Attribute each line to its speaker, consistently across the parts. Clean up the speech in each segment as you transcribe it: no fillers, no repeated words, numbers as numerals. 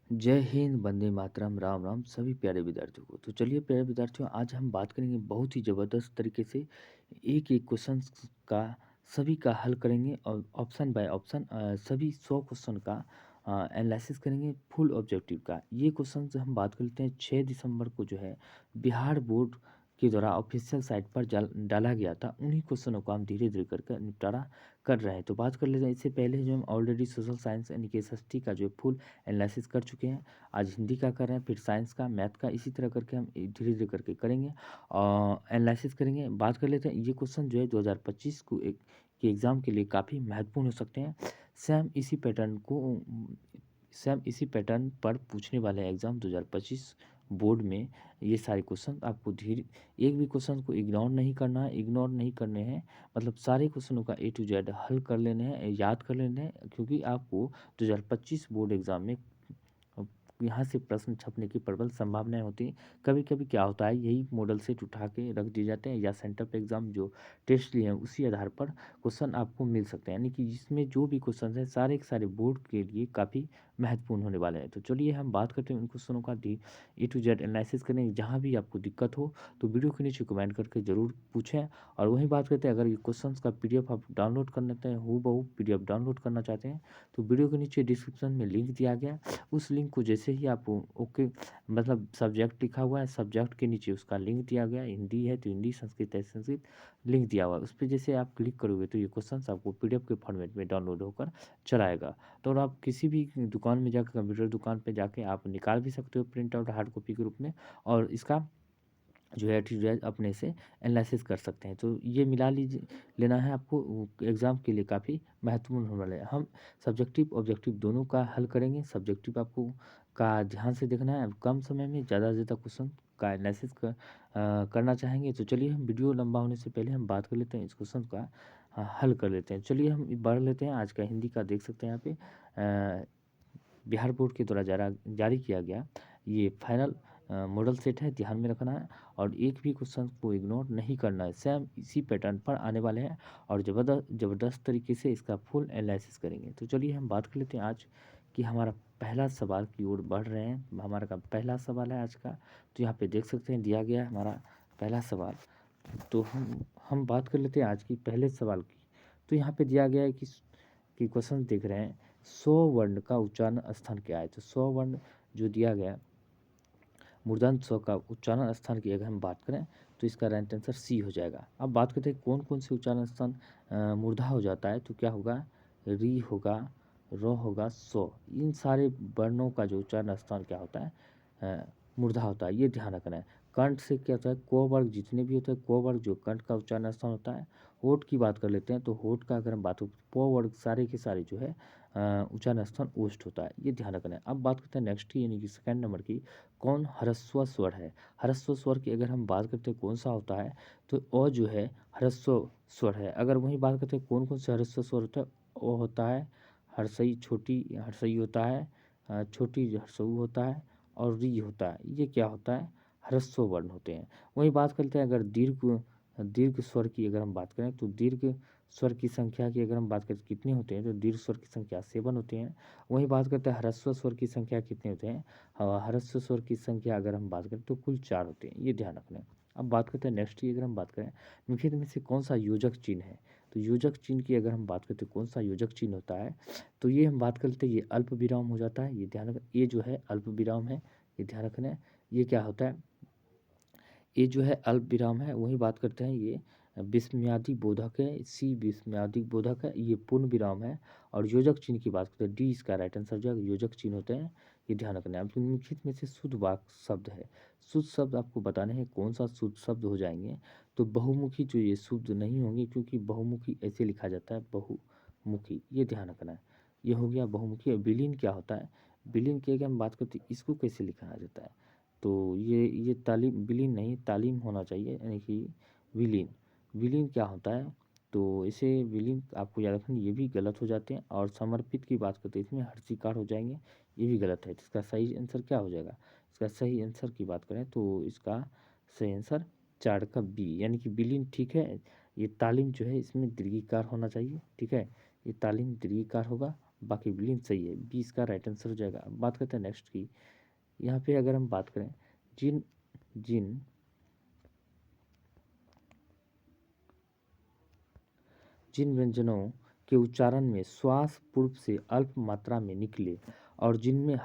Speaker 1: जय हिंद, वंदे मातरम, राम राम सभी प्यारे विद्यार्थियों को। तो चलिए प्यारे विद्यार्थियों, आज हम बात करेंगे बहुत ही ज़बरदस्त तरीके से एक-एक क्वेश्चंस का सभी का हल करेंगे और ऑप्शन बाय ऑप्शन सभी 100 क्वेश्चन का एनालिसिस करेंगे फुल ऑब्जेक्टिव का। ये क्वेश्चंस हम बात कर लेते हैं 6 दिसंबर को जो है बिहार बोर्ड के द्वारा ऑफिशियल साइट पर डाला गया था। उन्हीं क्वेश्चनों को हम धीरे-धीरे करके निपटारा कर रहे हैं। तो बात कर लेते हैं, इससे पहले जो हम ऑलरेडी सोशल साइंस यानी कि एसएसटी का जो फुल एनालिसिस कर चुके हैं। आज हिंदी का कर रहे हैं, फिर साइंस का, मैथ का, इसी तरह करके हम धीरे-धीरे करके करेंगे और एनालिसिस करेंगे। बात कर लेते हैं, ये क्वेश्चन जो है 2025 को के एग्ज़ाम के लिए काफ़ी महत्वपूर्ण हो सकते हैं। सेम इसी पैटर्न को सेम इसी पैटर्न पर पूछने वाले हैं एग्ज़ाम 2025 बोर्ड में। ये सारे क्वेश्चन आपको धीरे एक भी क्वेश्चन को इग्नोर नहीं करना है, इग्नोर नहीं करने हैं, मतलब सारे क्वेश्चनों का ए टू जेड हल कर लेने हैं, याद कर लेने हैं, क्योंकि आपको 2025 बोर्ड एग्ज़ाम में अ, यहाँ से प्रश्न छपने की प्रबल संभावनाएँ होती हैं। कभी-कभी क्या होता है, यही मॉडल सेट उठा के रख दिए जाते हैं या सेंटर पे एग्ज़ाम जो टेस्ट लिए हैं उसी आधार पर क्वेश्चन आपको मिल सकते हैं। यानी कि जिसमें जो भी क्वेश्चन हैं सारे के सारे बोर्ड के लिए काफ़ी महत्वपूर्ण होने वाले हैं। तो चलिए हम बात करते हैं उन क्वेश्चनों का ए टू जेड एनालिसिस करेंगे। जहाँ भी आपको दिक्कत हो तो वीडियो के नीचे कमेंट करके ज़रूर पूछें। और वहीं बात करते हैं, अगर ये क्वेश्चंस का पीडीएफ आप डाउनलोड कर लेते हैं, हूबहू पीडीएफ डाउनलोड करना चाहते हैं, तो वीडियो के नीचे डिस्क्रिप्शन में लिंक दिया गया है। उस लिंक को जैसे ही आप ओके, मतलब सब्जेक्ट लिखा हुआ है, सब्जेक्ट के नीचे उसका लिंक दिया गया है, हिंदी है तो हिंदी, संस्कृत है संस्कृत, लिंक दिया हुआ है। उस पे जैसे आप क्लिक करोगे तो ये क्वेश्चंस आपको पीडीएफ के फॉर्मेट में डाउनलोड होकर चला आएगा। तो और आप किसी भी दुकान में जाकर, कंप्यूटर दुकान पे जाके आप निकाल भी सकते हो प्रिंट आउट हार्ड कॉपी के रूप में, और इसका जो है टू जो अपने से एनालिसिस कर सकते हैं। तो ये मिला लीजिए, लेना है आपको, एग्ज़ाम के लिए काफ़ी महत्वपूर्ण होने वाला है। हम सब्जेक्टिव ऑब्जेक्टिव दोनों का हल करेंगे। सब्जेक्टिव आपको का ध्यान से देखना है, कम समय में ज़्यादा से ज़्यादा क्वेश्चन का एनालिसिस करना चाहेंगे। तो चलिए हम वीडियो लंबा होने से पहले हम बात कर लेते हैं, इस क्वेश्चन का हल कर लेते हैं। चलिए हम बढ़ लेते हैं। आज का हिंदी का देख सकते हैं यहाँ पे बिहार बोर्ड के द्वारा जारी किया गया ये फाइनल मॉडल सेट है, ध्यान में रखना है और एक भी क्वेश्चन को इग्नोर नहीं करना है। सेम इसी पैटर्न पर आने वाले हैं और ज़बरदस्त ज़बरदस्त तरीके से इसका फुल एनालिसिस करेंगे। तो चलिए हम बात कर लेते हैं आज कि हमारा पहला सवाल की ओर बढ़ रहे हैं। हमारा का पहला सवाल है आज का, तो यहाँ पे देख सकते हैं दिया गया है हमारा पहला सवाल। तो हम बात कर लेते हैं आज की पहले सवाल की। तो यहाँ पे दिया गया है कि क्वेश्चन देख रहे हैं, 100 वर्ण का उच्चारण स्थान क्या है। तो 100 वर्ण जो दिया गया, मूर्धन्य स का उच्चारण स्थान की अगर हम बात करें तो इसका राइट आंसर सी हो जाएगा। अब बात करते हैं कौन कौन से उच्चारण स्थान मूर्धा हो जाता है। तो क्या होगा, री होगा, र होगा, सो, इन सारे वर्णों का जो उच्चारण स्थान क्या होता है, मूर्धा होता है। ये ध्यान रखना है। कंठ से क्या होता है, क वर्ग जितने भी होते हैं, क वर्ग जो कंठ का उच्चारण स्थान होता है। होठ की बात कर लेते हैं, तो होठ का अगर हम बात हो, प वर्ग सारे के सारे जो है उच्चारण स्थान ओष्ठ होता है। ये ध्यान रखना है। अब बात करते हैं नेक्स्ट की, यानी कि सेकंड नंबर की, कौन ह्रस्व स्वर है। ह्रस्व स्वर की अगर हम बात करते हैं कौन सा होता है, तो अ जो है ह्रस्व स्वर है। अगर वही बात करते हैं कौन कौन सा ह्रस्व स्वर होता है, ओ होता है, हर्षई छोटी हर्षई होता है, छोटी हर्षऊ होता है और री होता है। ये क्या होता है, ह्रस्व वर्ण होते हैं। वही बात करते हैं, अगर दीर्घ दीर्घ स्वर की अगर हम बात करें, तो दीर्घ स्वर की संख्या की अगर हम बात करें कितने होते हैं, तो दीर्घ स्वर की संख्या 7 होते हैं। वही बात करते हैं ह्रस्व स्वर की संख्या कितने होते हैं, ह्रस्व स्वर की संख्या अगर हम बात करें तो कुल 4 होते हैं। ये ध्यान रखना है। अब बात करते हैं नेक्स्ट की, अगर हम बात करें निम्नलिखित में से कौन सा योजक चिन्ह है। तो योजक चिन्ह की अगर हम बात करते हैं कौन सा योजक चिन्ह होता है, तो ये हम बात करते हैं, ये अल्प विराम हो जाता है। ये ध्यान रख, ये जो है अल्प विराम है, ये ध्यान रखना है। ये क्या होता है, ये जो है अल्प विराम है। वही बात करते हैं, ये विस्मयादि बोधक है, सी विस्मयादि बोधक है, ये पूर्ण विराम है। और योजक चिन्ह की बात करते हैं, डी इसका राइट आंसर जो है योजक चिन्ह होते हैं। ये ध्यान रखना है। अब निम्नलिखित में से शुद्ध वाक्य शब्द है, शुद्ध शब्द आपको बताने हैं कौन सा शुद्ध शब्द हो जाएंगे। तो बहुमुखी जो ये शुद्ध नहीं होंगे, क्योंकि बहुमुखी ऐसे लिखा जाता है, बहुमुखी, ये ध्यान रखना है। ये हो गया बहुमुखी। विलीन क्या होता है, विलीन की अगर हम बात करते हैं इसको कैसे लिखा जाता है, तो ये तालीम, विलीन नहीं तालीम होना चाहिए, यानी कि विलीन। विलीन क्या होता है, तो इसे विलीन आपको याद रखना, ये भी गलत हो जाते हैं। और समर्पित की बात करते हैं, इसमें हर्षिकार हो जाएंगे, ये भी गलत है। तो इसका सही आंसर क्या हो जाएगा, इसका सही आंसर की बात करें तो इसका सही आंसर 4 का बी, यानी कि विलीन ठीक है। ये तालीम जो है इसमें दीर्घिकार होना चाहिए, ठीक है, ये तालीम दीर्घिकार होगा, बाकी विलीन सही है, बी इसका राइट आंसर हो जाएगा। अब बात करते हैं नेक्स्ट की। यहाँ पे अगर हम बात करें जिन जिन जिन व्यंजनों के उच्चारण में श्वास पूर्व से अल्प मात्रा में निकले और जिनमें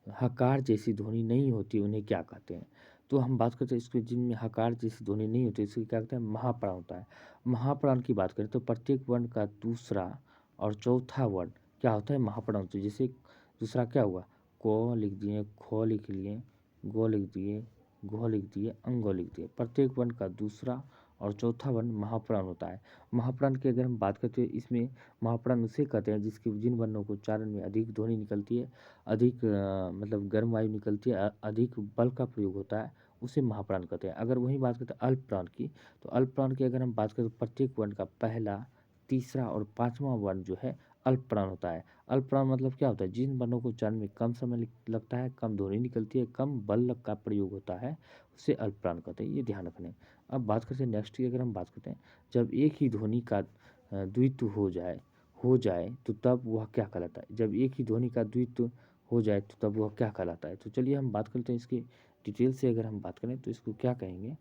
Speaker 1: हकार जैसी ध्वनि नहीं होती उन्हें क्या कहते हैं? तो हम बात करते हैं इसको, जिनमें हकार जैसी ध्वनि नहीं होती इसको क्या कहते हैं? महाप्राण होता है। महाप्राण की बात करें तो प्रत्येक वर्ण का दूसरा और चौथा वर्ण क्या होता है? महाप्राण होता है। जैसे दूसरा क्या हुआ? क लिख दिए, ख लिख लिए, ग लिख दिए, घ लिख दिए, अंग लिख दिए। प्रत्येक वर्ण का दूसरा और चौथा वर्ण महाप्राण होता है। महाप्राण की अगर हम बात करते हैं, इसमें महाप्राण उसे कहते हैं जिसके जिन वर्णों को उच्चारण में अधिक ध्वनि निकलती है, अधिक मतलब गर्म वायु निकलती है, अधिक बल का प्रयोग होता है, उसे महाप्राण कहते हैं। अगर वही बात करते हैं अल्प प्राण की, तो अल्प प्राण की अगर हम बात करें तो प्रत्येक वर्ण का पहला, तीसरा और पांचवा वर्ण जो है अल्प प्राण होता है। अल्प प्राण मतलब क्या होता है? जिन वर्णों को उच्चारण में कम समय लगता है, कम ध्वनि निकलती है, कम बल का प्रयोग होता है, उसे अल्प प्राण कहते हैं। ये ध्यान रखना है। अब बात करते हैं नेक्स्ट की। अगर हम बात करते हैं जब एक ही ध्वनि का द्वित्व हो जाए तो तब वह क्या कहलाता है? जब एक ही ध्वनि का द्वित्व हो जाए तो तब वह क्या कहलाता है? तो चलिए हम बात करते हैं इसकी डिटेल से। अगर हम बात करें तो इसको क्या कहेंगे?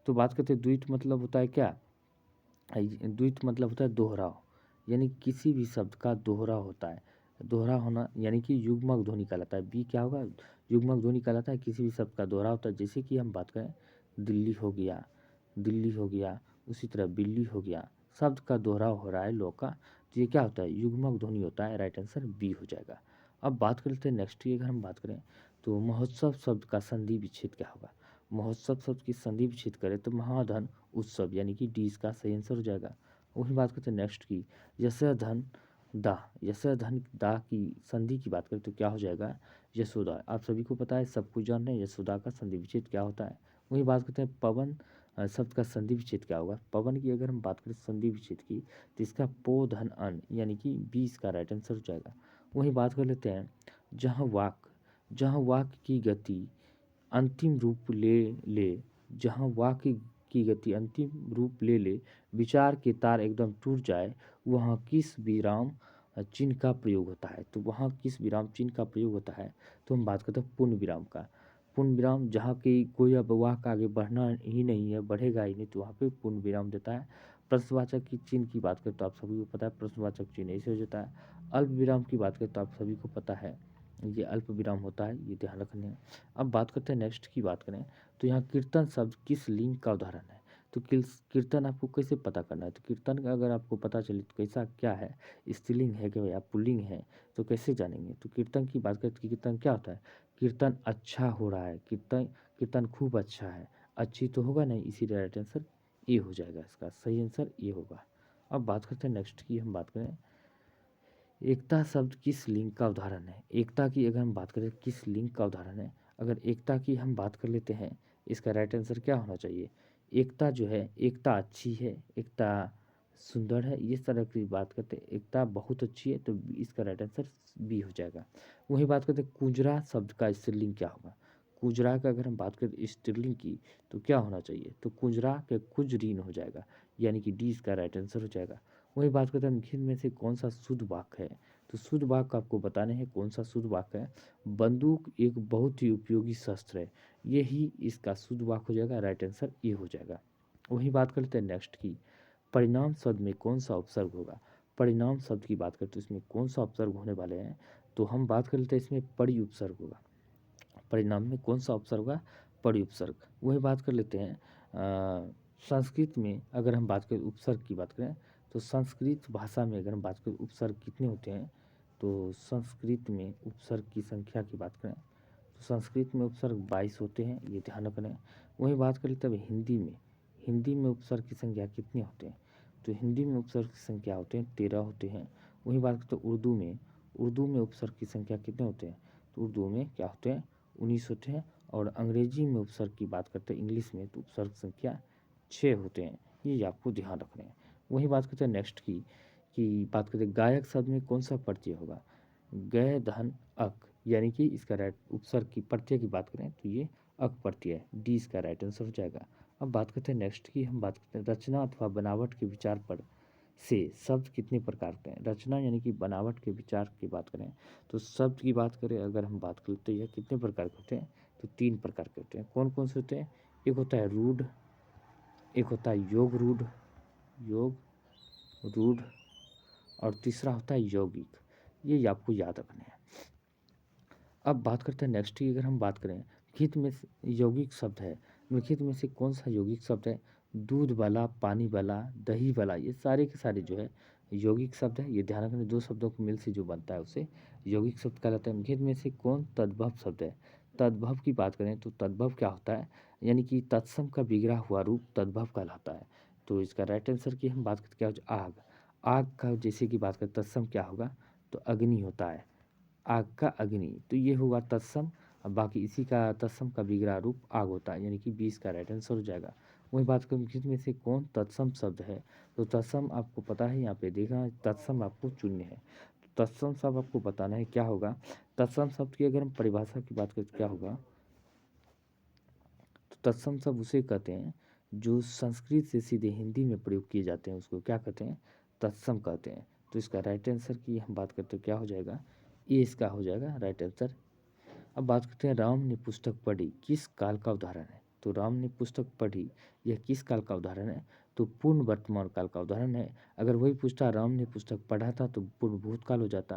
Speaker 1: तो बात करते हैं द्वित्व मतलब होता है क्या? द्वित्व मतलब होता है दोहराव, यानी किसी भी शब्द का दोहरा होता है। दोहरा होना यानी कि युग्मक ध्वनि कहलाता है। बी क्या होगा? युग्मक ध्वनि कहलाता है, किसी भी शब्द का दोहरा होता है। जैसे कि हम बात करें दिल्ली हो गया, दिल्ली हो गया, उसी तरह बिल्ली हो गया, शब्द का दोहराव हो रहा है लो का, तो ये क्या होता है? युग्मक ध्वनि होता है। राइट आंसर बी हो जाएगा। अब बात करते हैं नेक्स्ट की। अगर हम बात करें तो महोत्सव शब्द का संधि विच्छेद क्या होगा? महोत्सव शब्द की संधि विच्छेद करें तो महाधन उत्सव, यानी कि डी इसका सही आंसर हो जाएगा। वही बात करते हैं नेक्स्ट की। यशोधन दाह, यशोधन दाह की संधि की बात करें तो क्या हो जाएगा? यशोदा। आप सभी को पता है, सब कुछ जान रहे हैं यशोदा का संधि विच्छेद क्या होता है। वही बात करते हैं पवन शब्द का संधि विच्छेद क्या होगा? पवन की अगर हम बात करें संधि विच्छेद की, तो इसका पो धन अन, यानी कि 20 का राइट आंसर हो जाएगा। वही बात कर लेते हैं जहाँ वाक्य की गति अंतिम रूप ले ले जहाँ वाक्य की गति अंतिम रूप ले ले, विचार के तार एकदम टूट जाए, वहाँ किस विराम चिन्ह का प्रयोग होता है? तो वहाँ किस विराम चिन्ह का प्रयोग होता है? तो हम बात करते हैं पूर्ण विराम का। पूर्ण विराम जहाँ की कोई अब वाक्य आगे बढ़ना ही नहीं है, बढ़ेगा ही नहीं, तो वहाँ पे पूर्ण विराम देता है। प्रश्नवाचक की चिन्ह की बात करें तो आप सभी को पता है प्रश्नवाचक चिन्ह ऐसे हो जाता है। अल्प विराम की बात करें तो आप सभी को पता है ये अल्प विराम होता है, ये ध्यान रखने हैं। अब बात करते हैं नेक्स्ट की बात करें तो यहाँ कीर्तन शब्द किस लिंग का उदाहरण है? तो कीर्तन आपको कैसे पता करना है? तो कीर्तन का अगर आपको पता चले तो कैसा क्या है, स्त्रीलिंग है कि या पुल्लिंग है, तो कैसे जानेंगे? तो कीर्तन की बात करें तो कीर्तन क्या होता है? कीर्तन अच्छा हो रहा है, कीर्तन कीर्तन खूब अच्छा है, अच्छी तो होगा नहीं, इसी राइट आंसर ए हो जाएगा। इसका सही आंसर ए होगा। अब बात करते हैं नेक्स्ट की। हम बात करें एकता शब्द किस लिंग का उदाहरण है? एकता की अगर हम बात करें किस लिंग का उदाहरण है? अगर एकता की हम बात कर लेते हैं, इसका राइट आंसर क्या होना चाहिए? एकता जो है, एकता अच्छी है, एकता सुंदर है, इस तरह की बात करते हैं। एकता बहुत अच्छी है, तो इसका राइट आंसर बी हो जाएगा। वही बात करते हैं कुजरा शब्द का स्त्रीलिंग क्या होगा? कुजरा का अगर हम बात करें स्त्रीलिंग की तो क्या होना चाहिए? तो कुजरा के कुजरीन हो जाएगा, यानी कि डी इसका राइट आंसर हो जाएगा। वही बात करते हैं निम्न में से कौन सा शुद्ध वाक्य है? तो शुद्ध वाक्य आपको बताने हैं कौन सा शुद्ध वाक्य है। बंदूक एक बहुत ही उपयोगी शस्त्र है, यही इसका शुद्ध वाक्य हो जाएगा। राइट आंसर ये हो जाएगा। वही बात करते हैं नेक्स्ट की। परिणाम शब्द में कौन सा उपसर्ग होगा? परिणाम शब्द की बात करें तो इसमें कौन सा उपसर्ग होने वाले हैं? तो हम बात कर लेते हैं इसमें परि उपसर्ग होगा। परिणाम में कौन सा उपसर्ग होगा? परि उपसर्ग। वही बात कर लेते हैं संस्कृत में अगर हम बात करें उपसर्ग की बात करें तो संस्कृत भाषा में अगर हम बात करें उपसर्ग कितने होते हैं? तो संस्कृत में उपसर्ग की संख्या की बात करें तो संस्कृत में उपसर्ग 22 होते हैं, ये ध्यान रखना है। वही बात करें तब हिंदी में उपसर्ग की संख्या कितने होते हैं? तो हिंदी में उपसर्ग की संख्या होते हैं 13 होते हैं। वही बात करते हैं उर्दू में उपसर्ग की संख्या कितने होते हैं? तो उर्दू में क्या होते हैं? 19 होते हैं। और अंग्रेजी में उपसर्ग की बात करते हैं इंग्लिश में, तो उपसर्ग संख्या 6 होते हैं, ये आपको ध्यान रखना है। वही बात करते हैं नेक्स्ट की बात करते हैं गायक शब्द में कौन सा प्रत्यय होगा? गय धन अक, यानी कि इसका राइट उपसर्ग की प्रत्यय की बात करें तो ये अक प्रत्यय है, डी इसका राइट आंसर हो जाएगा। अब बात करते हैं नेक्स्ट की। हम बात करते हैं रचना अथवा बनावट के विचार पर से शब्द कितने प्रकार के हैं? रचना यानी कि बनावट के विचार की बात करें तो शब्द की बात करें, अगर हम बात करते हैं कितने प्रकार के होते हैं, तो 3 प्रकार के होते हैं। कौन कौन से होते हैं? एक होता है रूढ़, एक होता है योग रूढ़, योग रूढ़, और तीसरा होता है यौगिक। ये आपको याद रखने हैं। अब बात करते हैं नेक्स्ट की, अगर हम बात करें गीत में यौगिक शब्द है, निम्नलिखित में से कौन सा यौगिक शब्द है? दूध वाला, पानी वाला, दही वाला, ये सारे के सारे जो है यौगिक शब्द है। ये ध्यान रखना, दो शब्दों को मिल से जो बनता है उसे यौगिक शब्द कहलाता है। निम्नलिखित में से कौन तद्भव शब्द है? तद्भव की बात करें तो तद्भव क्या होता है? यानी कि तत्सम का बिगड़ा हुआ रूप तद्भव कहलाता है। तो इसका राइट आंसर की हम बात करते क्या हो, आग। आग का जैसे कि बात करें तत्सम क्या होगा, तो अग्नि होता है, आग का अग्नि। तो ये हुआ तत्सम। अब बाकी इसी का तत्सम का बिगड़ा रूप आग होता है, यानी कि 20 का राइट आंसर हो जाएगा। वही बात करूँ में से कौन तत्सम शब्द है, तो तत्सम आपको पता है, यहाँ पे देखा तत्सम आपको चुनने हैं। तो तत्सम शब्द आपको बताना है क्या होगा। तत्सम शब्द की अगर हम परिभाषा की बात करें तो क्या होगा, तो तत्सम शब्द उसे कहते हैं जो संस्कृत से सीधे हिंदी में प्रयोग किए जाते हैं, उसको क्या कहते हैं, तत्सम कहते हैं। तो इसका राइट आंसर की हम बात करते हैं क्या हो जाएगा, ये इसका हो जाएगा राइट आंसर। अब बात करते हैं राम ने पुस्तक पढ़ी किस काल का उदाहरण है। तो राम ने पुस्तक पढ़ी, यह किस काल का उदाहरण है, तो पूर्ण वर्तमान काल का उदाहरण है। अगर वही पूछता राम ने पुस्तक पढ़ा था तो पूर्ण भूतकाल हो जाता,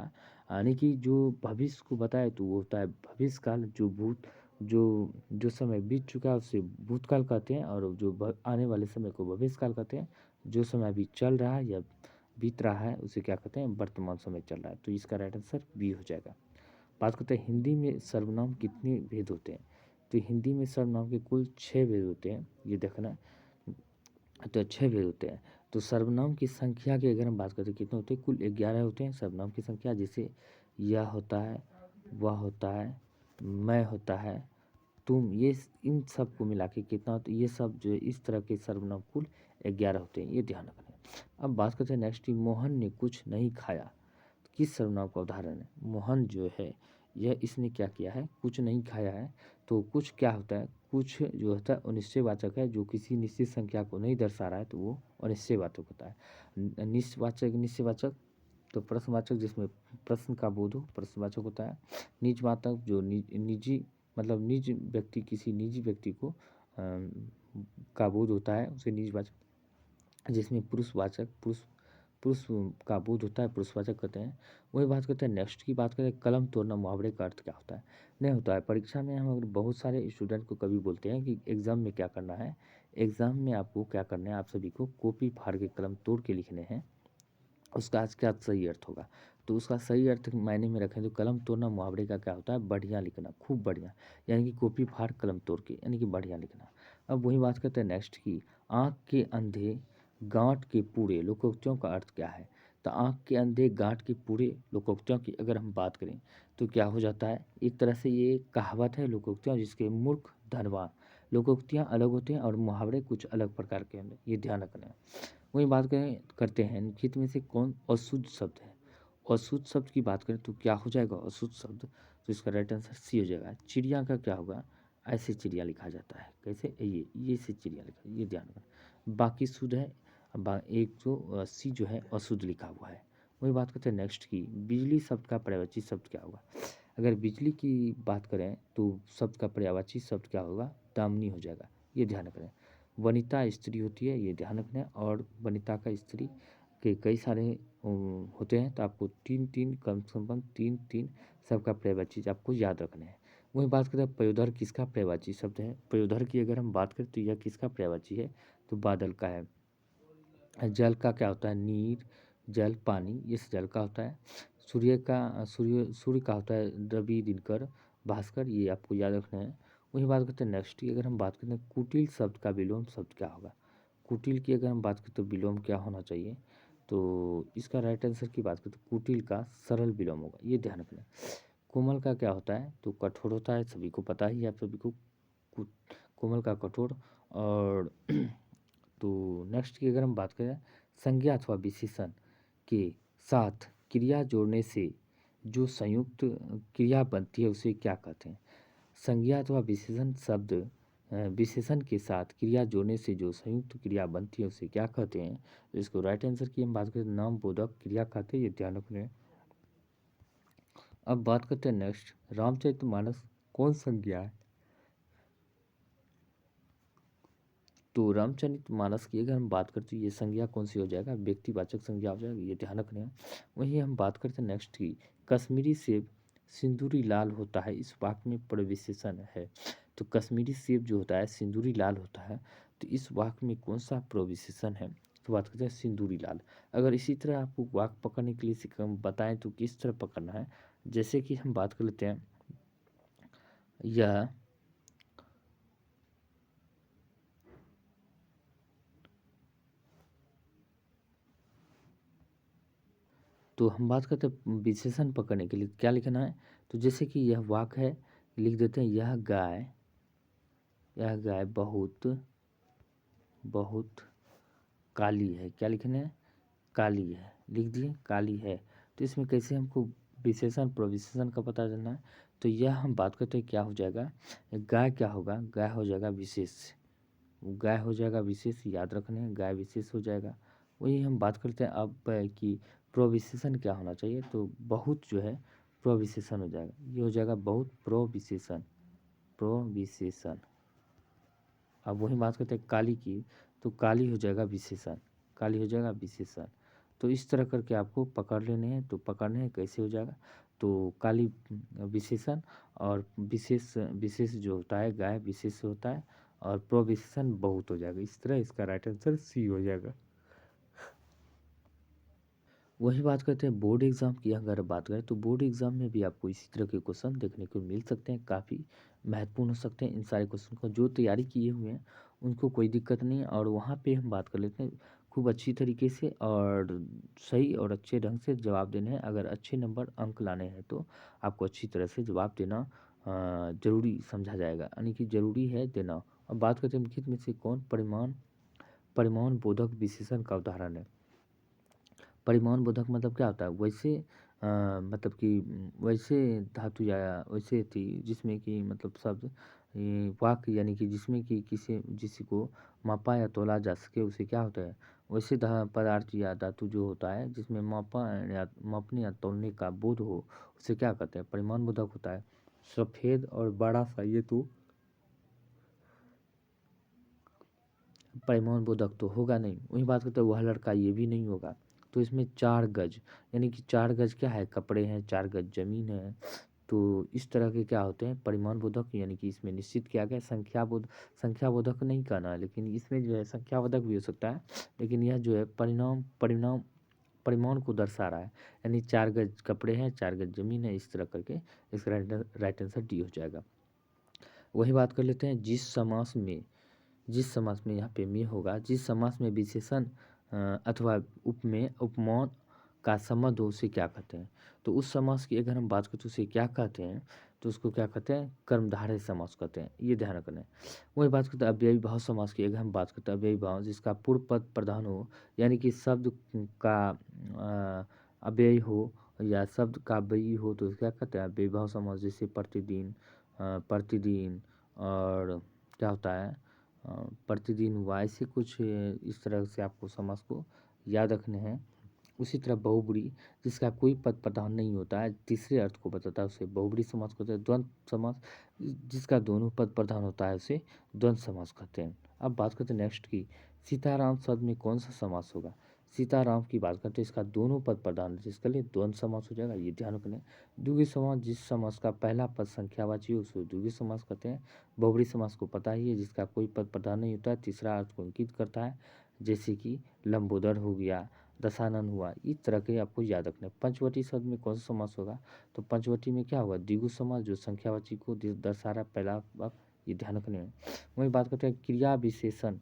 Speaker 1: यानी कि जो भविष्य को बताए तो वो होता है भविष्य काल। जो भूत जो जो समय बीत चुका है उसे भूतकाल कहते हैं, और जो आने वाले समय को भविष्य काल कहते हैं। जो समय अभी चल रहा है या बीत रहा है उसे क्या कहते हैं, वर्तमान समय चल रहा है। तो इसका राइट आंसर बी हो जाएगा। बात करते हैं हिंदी में सर्वनाम कितने भेद होते हैं। तो हिंदी में सर्वनाम के कुल 6 भेद होते हैं, ये देखना। तो 6 भेद होते हैं। तो सर्वनाम की संख्या की अगर हम बात करते हैं कितने होते हैं, कुल 11 होते हैं सर्वनाम की संख्या। जैसे यह होता है, वह होता है, मैं होता है, तुम, ये इन सब को मिला के कितना होता है, ये सब जो है इस तरह के सर्वनाम कुल 11 होते हैं, ये ध्यान रखना है। अब बात करते हैं नेक्स्ट की, मोहन ने कुछ नहीं खाया, किस सर्वनाम का उदाहरण है। मोहन जो है यह इसने क्या किया है, कुछ नहीं खाया है। तो कुछ क्या होता है, कुछ जो होता है अनिश्चयवाचक है, जो किसी निश्चित संख्या को नहीं दर्शा रहा है तो वो अनिश्चयवाचक होता है। निश्चयवाचक, निश्चयवाचक तो प्रश्नवाचक जिसमें प्रश्न का बोध हो, प्रश्नवाचक होता है। निजवाचक जो निजी मतलब निज व्यक्ति, किसी निजी व्यक्ति को का बोध होता है उसे निजवाचक। जिसमें पुरुषवाचक, पुरुष का बोध होता है, पुरुषवाचक कहते हैं। वही बात करते हैं नेक्स्ट की, बात करें कलम तोड़ना, मुहावरे का अर्थ क्या होता है। नहीं होता है परीक्षा में, हम अगर बहुत सारे स्टूडेंट को कभी बोलते हैं कि एग्ज़ाम में क्या करना है, एग्ज़ाम में आपको क्या करना है, आप सभी को कॉपी फाड़ के कलम तोड़ के लिखने हैं, उसका आज क्या सही अर्थ होगा। तो उसका सही अर्थ मायने में रखें तो कलम तोड़ना मुहावरे का क्या होता है, बढ़िया लिखना, खूब बढ़िया, यानी कि कॉपी फाड़ कलम तोड़ के, यानी कि बढ़िया लिखना। अब वही बात करते हैं नेक्स्ट की, आँख के अंधे गांठ के पूरे लोकोक्तियों का अर्थ क्या है। तो आँख के अंधे गांठ के पूरे लोकोक्तियों की अगर हम बात करें तो क्या हो जाता है, एक तरह से ये कहावत है लोकोक्तियाँ, जिसके मूर्ख धनवान, लोकोक्तियाँ अलग होते हैं और मुहावरे कुछ अलग प्रकार के हैं, ये ध्यान रखना है। वही बात करें करते हैं निम्नलिखित में से कौन अशुद्ध शब्द है। अशुद्ध शब्द की बात करें तो क्या हो जाएगा अशुद्ध शब्द, तो इसका राइट आंसर सी हो जाएगा। चिड़िया का क्या होगा, ऐसे चिड़िया लिखा जाता है, कैसे, ये से चिड़िया लिखा, ये ध्यान रखना। बाकी शुद्ध है, एक जो सी जो है अशुद्ध लिखा हुआ है। वही बात करते हैं नेक्स्ट की, बिजली शब्द का पर्यायवाची शब्द क्या होगा। अगर बिजली की बात करें तो शब्द का पर्यायवाची शब्द क्या होगा, दामिनी हो जाएगा, ये ध्यान रखना है। वनिता स्त्री होती है, ये ध्यान रखना है, और वनिता का स्त्री के कई सारे होते हैं, तो आपको तीन तीन कम से कम तीन तीन सबका पर्यायवाची आपको याद रखना है। वही बात करें पयोधर किसका पर्यायवाची शब्द है। पयोधर की अगर हम बात करें तो यह किसका पर्यायवाची है, तो बादल का है। जल का क्या होता है, नीर, जल, पानी, ये जल का होता है। सूर्य का होता है रवि, दिनकर, भास्कर, ये आपको याद रखना है। वही बात करते हैं नेक्स्ट की, अगर हम बात करते हैं कुटिल शब्द का विलोम शब्द क्या होगा। कुटिल की अगर हम बात करें तो विलोम क्या होना चाहिए, तो इसका राइट आंसर की बात करें तो कुटिल का सरल विलोम होगा, ये ध्यान रखना। कोमल का क्या होता है, तो कठोर होता है, सभी को पता ही है, आप सभी को कोमल का कठोर। और तो नेक्स्ट की अगर हम बात करें संज्ञा अथवा विशेषण के साथ क्रिया जोड़ने से जो संयुक्त क्रिया बनती है उसे क्या कहते हैं। संज्ञा अथवा विशेषण शब्द विशेषण के साथ क्रिया जोड़ने से जो संयुक्त क्रिया बनती है उसे क्या कहते हैं? तो इसको राइट आंसर की हम बात करें तो नाम बोधक क्रिया कहते हैं, ये ध्यान रखना है। अब बात करते हैं नेक्स्ट, रामचरितमानस कौन संज्ञा है? तो रामचरितमानस की अगर हम बात करते हैं ये संज्ञा कौन सी हो जाएगा? व्यक्तिवाचक संज्ञा हो जाएगी, ये ध्यान रखना है। वहीं हम बात करते हैं नेक्स्ट की, कश्मीरी सेब सिंदूरी लाल होता है, इस वाक्य में प्रविशेषण है। तो कश्मीरी सेब जो होता है सिंदूरी लाल होता है, तो इस वाक्य में कौन सा प्रविशेषण है? तो बात करते हैं सिंदूरी लाल। अगर इसी तरह आपको वाक्य पकड़ने के लिए हम बताएं तो किस तरह पकड़ना है, जैसे कि हम बात कर लेते हैं, यह तो हम बात करते हैं विशेषण पकड़ने के लिए क्या लिखना है। तो जैसे कि यह वाक्य है, लिख देते हैं यह गाय बहुत बहुत काली है। क्या लिखना है? काली है, लिख दिए काली है। तो इसमें कैसे हमको विशेषण प्रविशेषण का पता चलना है? तो यह हम बात करते हैं क्या हो जाएगा, गाय क्या होगा, गाय हो जाएगा विशेष, गाय हो जाएगा विशेष, याद रखने गाय विशेष हो जाएगा। वही हम बात करते हैं अब कि प्रविशेषण क्या होना चाहिए, तो बहुत जो है प्रविशेषण हो जाएगा, ये हो जाएगा बहुत प्रविशेषण, प्रविशेषण। अब वही बात करते हैं काली की, तो काली हो जाएगा विशेषण, काली हो जाएगा विशेषण। तो इस तरह करके आपको पकड़ लेने हैं। तो पकड़ने हैं कैसे हो जाएगा, तो काली विशेषण, और विशेष विशेष जो होता है गाय विशेष होता है, और प्रविशेषण बहुत हो जाएगा। इस तरह इसका राइट आंसर सी हो जाएगा। वही बात करते हैं बोर्ड एग्ज़ाम की, अगर बात करें तो बोर्ड एग्ज़ाम में भी आपको इसी तरह के क्वेश्चन देखने को मिल सकते हैं, काफ़ी महत्वपूर्ण हो सकते हैं। इन सारे क्वेश्चन को जो तैयारी किए हुए हैं उनको कोई दिक्कत नहीं है, और वहाँ पे हम बात कर लेते हैं खूब अच्छी तरीके से और सही और अच्छे ढंग से जवाब देने हैं। अगर अच्छे नंबर अंक लाने हैं तो आपको अच्छी तरह से जवाब देना ज़रूरी समझा जाएगा, यानी कि ज़रूरी है देना। अब बात करते हैं निम्नलिखित में से कौन परिमाण बोधक विशेषण का उदाहरण है? परिमाण बोधक मतलब क्या होता है? वैसे मतलब कि वैसे धातु या वैसे थी जिसमें कि मतलब शब्द वाक्य, यानी कि जिसमें कि किसी जिसी को मापा या तोला जा सके उसे क्या होता है? वैसे पदार्थ या धातु जो होता है जिसमें मापा या मापने या तोलने का बोध हो उसे क्या कहते हैं? परिमाण बोधक होता है। सफ़ेद और बड़ा सा ये तो परिमाण बोधक तो होगा नहीं। वही बात करते हैं वह लड़का, ये भी नहीं होगा। तो इसमें 4 गज, यानी कि 4 गज क्या है? कपड़े हैं, 4 गज ज़मीन है। तो इस तरह के क्या होते हैं परिमाण बोधक, यानी कि इसमें निश्चित किया गया संख्या बोधक नहीं कहना है, लेकिन इसमें जो है संख्या बोधक भी हो सकता है, लेकिन यह जो है परिणाम परिणाम परिमाण को दर्शा रहा है। यानी 4 गज कपड़े हैं, 4 गज ज़मीन है, इस तरह करके इसका राइट आंसर डी हो जाएगा। वही बात कर लेते हैं जिस समास में यहाँ पे में होगा, जिस समास में विशेषण अथवा उपमेय उपमान का संबंध हो उसे क्या कहते हैं? तो उस समास की अगर हम बात करें तो उसे क्या कहते हैं? तो उसको क्या कहते हैं? कर्मधारय समास कहते हैं, ये ध्यान रखना है। वही बात करते हैं अव्ययी भाव समास की, अगर हम बात करते हैं अव्ययी भाव जिसका पूर्व पद प्रधान हो, यानी कि शब्द का अव्ययी हो या शब्द का अव्ययी हो, तो क्या कहते हैं? अव्ययी भाव समास। जैसे प्रतिदिन, प्रतिदिन, और क्या होता है प्रतिदिन हुआ, ऐसे कुछ इस तरह से आपको समास को याद रखने हैं। उसी तरह बहुब्री जिसका कोई पद प्रधान नहीं होता है, तीसरे अर्थ को बताता है उसे बहुब्री समास कहते हैं। द्वंद्व समास जिसका दोनों पद प्रधान होता है उसे द्वंद्व समास कहते हैं। अब बात करते हैं नेक्स्ट की, सीताराम शब्द में कौन सा समास होगा? सीताराम की बात करते हैं, इसका दोनों पद प्रधान है, जिसके लिए द्वंद्व समास हो जाएगा, ये ध्यान रखना है। द्विगु समास जिस समास का पहला पद संख्यावाची हो उसे द्विगु समास कहते हैं। बहुब्री समास को पता ही है, जिसका कोई पद प्रधान नहीं होता है, तीसरा अर्थ को इंगित करता है, जैसे कि लंबोदर हो गया, दशानन हुआ, इस तरह के आपको याद रखना है। पंचवटी शब्द में कौन सा समास होगा? तो पंचवटी में क्या होगा? द्विगु समास जो संख्यावाची को दर्शा रहा है पहला पद, ये ध्यान रखने में। वही बात करते हैं क्रिया विशेषण,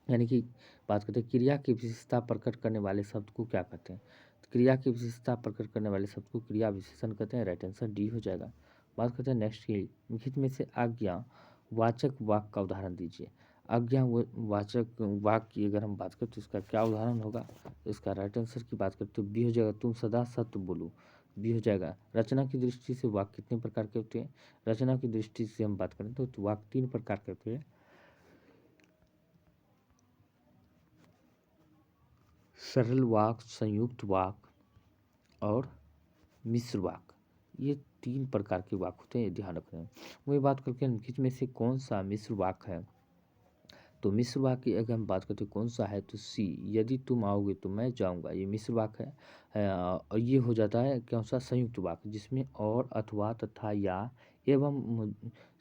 Speaker 1: यानी कि बात करते हैं क्रिया की विशेषता प्रकट करने वाले शब्द को क्या कहते हैं? तो क्रिया की विशेषता प्रकट करने वाले शब्द को क्रिया विशेषण कहते हैं, राइट आंसर डी हो जाएगा। बात करते हैं नेक्स्ट की, लिखित में से आज्ञा वाचक वाक्य का उदाहरण दीजिए। आज्ञा वाचक वाक्य की अगर हम बात करें तो इसका क्या उदाहरण होगा? तो इसका राइट आंसर की बात करते तो बी हो जाएगा, तुम सदा सत्य बोलो। बी हो जाएगा। रचना की दृष्टि से वाक्य कितने प्रकार के होते हैं? रचना की दृष्टि से हम बात करें तो वाक्य 3 प्रकार के होते हैं। सरल वाक्य, संयुक्त वाक्य और मिश्र वाक्य, ये 3 प्रकार के वाक्य होते हैं, ये ध्यान रखना। वही बात करके निम्नलिखित में से कौन सा मिश्र वाक्य है? तो मिश्र वाक्य की अगर हम बात करते हैं कौन सा है, तो सी, यदि तुम आओगे तो मैं जाऊंगा, ये मिश्र वाक्य है। और ये हो जाता है कौन सा? संयुक्त वाक्य, जिसमें और, अथवा, तथा, या, एवं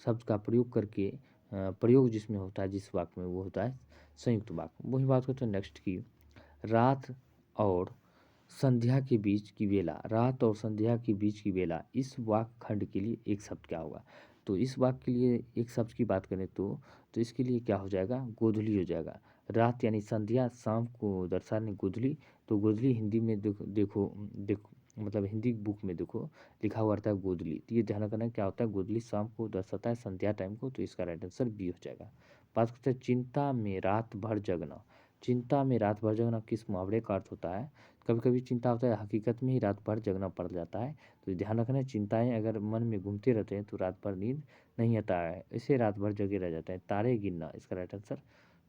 Speaker 1: शब्द का प्रयोग करके प्रयोग जिसमें होता है, जिस वाक्य में, वो होता है संयुक्त वाक्य। वही बात करते हैं नेक्स्ट की, रात और संध्या के बीच की बेला, रात और संध्या के बीच की बेला, इस वाक्य खंड के लिए एक शब्द क्या होगा? तो इस वाक्य के लिए एक शब्द की बात करें तो इसके लिए क्या हो जाएगा? गोधूली हो जाएगा। रात यानी संध्या, शाम को दर्शाने गोधूली, तो गोधूली हिंदी में देखो मतलब हिंदी बुक में देखो लिखा हुआ रहता है गोधूली, तो ये ध्यान रखना है क्या होता है, गोधूली शाम को दर्शाता है संध्या टाइम को, तो इसका राइट आंसर बी हो जाएगा। बात करते हैं चिंता में रात भर जगना, चिंता में रात भर जगना किस मुहावरे का अर्थ होता है? कभी कभी चिंता होता है हकीकत में ही रात भर जगना पड़ जाता है, तो ध्यान रखना है चिंताएं अगर मन में घूमते रहते हैं तो रात भर नींद नहीं आता है, इसे रात भर जगे रह जाते हैं। तारे गिनना, इसका राइट आंसर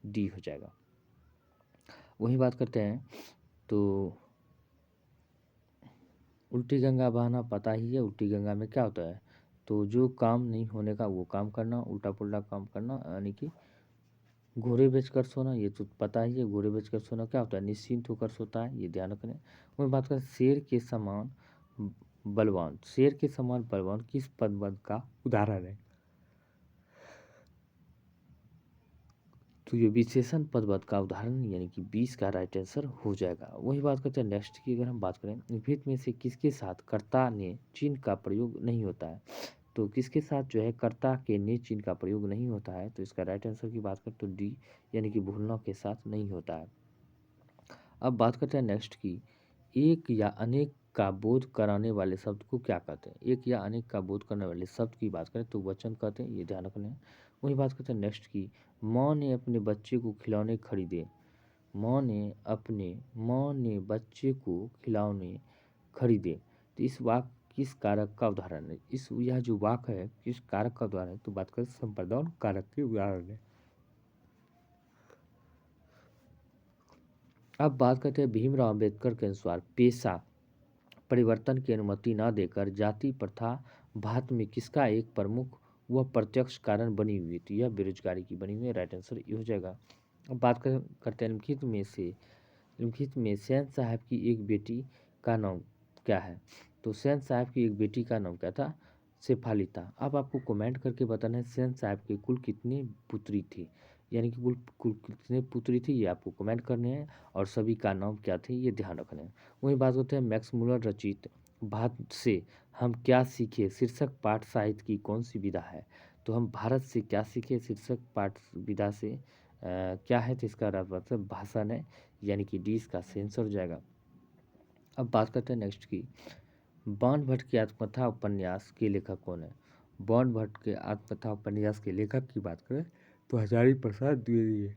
Speaker 1: डी हो जाएगा। वही बात करते हैं तो उल्टी गंगा बहाना पता ही है, उल्टी गंगा में क्या होता है? तो जो काम नहीं होने का वो काम करना, उल्टा पुल्टा काम करना, यानी कि घोड़े बेचकर सोना, ये तो पता ही है, घोड़े बेचकर सोना क्या होता है? निश्चिंत होकर सोता है, ये ध्यान रखना है। वही बात करें शेर के समान बलवान, शेर के समान बलवान किस पदबंध का उदाहरण है? तो ये विशेषण पदबंध का उदाहरण यानी कि 20 का राइट आंसर हो जाएगा। वही बात करते हैं नेक्स्ट की, अगर हम बात करें निम्नलिखित में से किसके साथ कर्ता ने चिन्ह का प्रयोग नहीं होता है? तो किसके साथ जो है कर्ता के ने चिन्ह का प्रयोग नहीं होता है? तो इसका राइट आंसर की बात करें तो डी, यानी कि भूलना के साथ नहीं होता है। अब बात करते हैं नेक्स्ट की, एक या अनेक का बोध कराने वाले शब्द को क्या कहते हैं? एक या अनेक का बोध करने वाले शब्द की बात करें तो वचन कहते हैं, ये ध्यान रखना है। वही बात करते हैं नेक्स्ट की, माँ ने अपने बच्चे को खिलौने खरीदे, माँ ने बच्चे को खिलौने खरीदे, तो इस वाक्य किस कारक का उदाहरण है? इस यह जो वाक्य है किस कारक का उदाहरण है? तो बात करें संप्रदान कारक के उदाहरण है। अब बात करते हैं भीमराव अम्बेडकर के अनुसार पेशा परिवर्तन की अनुमति न देकर जाति प्रथा भारत में किसका एक प्रमुख व प्रत्यक्ष कारण बनी हुई थी? यह बेरोजगारी की बनी हुई है, राइट आंसर ये हो जाएगा। अब बात करते हैं निम्नलिखित में सैन साहब की एक बेटी का नाम क्या है? तो सैन साहब की एक बेटी का नाम क्या था? शेफाली था। अब आपको कमेंट करके बताना है सैन साहब के कुल कितनी पुत्री थी, यानी कि कुल कुल कितने पुत्री थी, ये आपको कमेंट करने हैं, और सभी का नाम क्या थे ये ध्यान रखना है। वही बात होते हैं मैक्स मुलर रचित भारत से हम क्या सीखे शीर्षक पाठ साहित्य की कौन सी विधा है? तो हम भारत से क्या सीखे शीर्षक पाठ विधा से क्या है? तो इसका मतलब भाषण है, यानी कि डी इसका सेंसर हो जाएगा। अब बात करते हैं नेक्स्ट की, बाण भट्ट के आत्मकथा उपन्यास के लेखक कौन है? बाण भट्ट के आत्मकथा उपन्यास के लेखक की बात करें तो हजारी प्रसाद द्विवेदी है।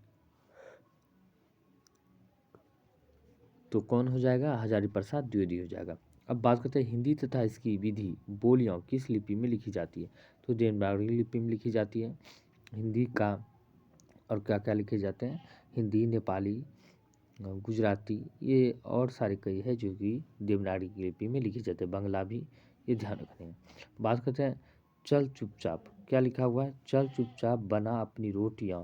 Speaker 1: तो कौन हो जाएगा? हजारी प्रसाद द्विवेदी हो जाएगा। अब बात करते हैं हिंदी तथा इसकी विधि बोलियां किस लिपि में लिखी जाती है? तो देवनागरी लिपि में लिखी जाती है हिंदी का। और क्या क्या लिखे जाते हैं? हिंदी, नेपाली, गुजराती, ये और सारे कई है जो कि देवनागरी की लिपि में लिखे जाते हैं, बंगला भी, ये ध्यान रखना है। बात करते हैं चल चुपचाप, क्या लिखा हुआ है? चल चुपचाप बना अपनी रोटियां,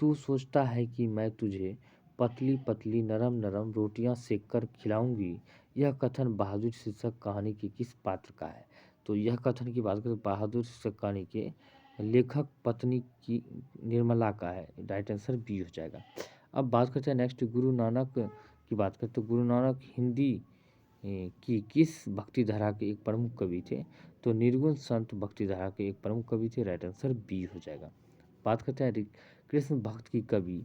Speaker 1: तू सोचता है कि मैं तुझे पतली पतली नरम नरम रोटियां सेक कर खिलाऊंगी। यह कथन बहादुर शीर्षक कहानी के किस पात्र का है? तो यह कथन की बात करें बहादुर शीर्षक कहानी के लेखक पत्नी की निर्मला का है, राइट आंसर बी हो जाएगा। अब बात करते हैं नेक्स्ट गुरु नानक की बात करते हैं। गुरु नानक हिंदी की किस भक्ति धारा के एक प्रमुख कवि थे? तो निर्गुण संत भक्ति धारा के एक प्रमुख कवि थे, राइट आंसर बी हो जाएगा। बात करते हैं कृष्ण भक्त की कवि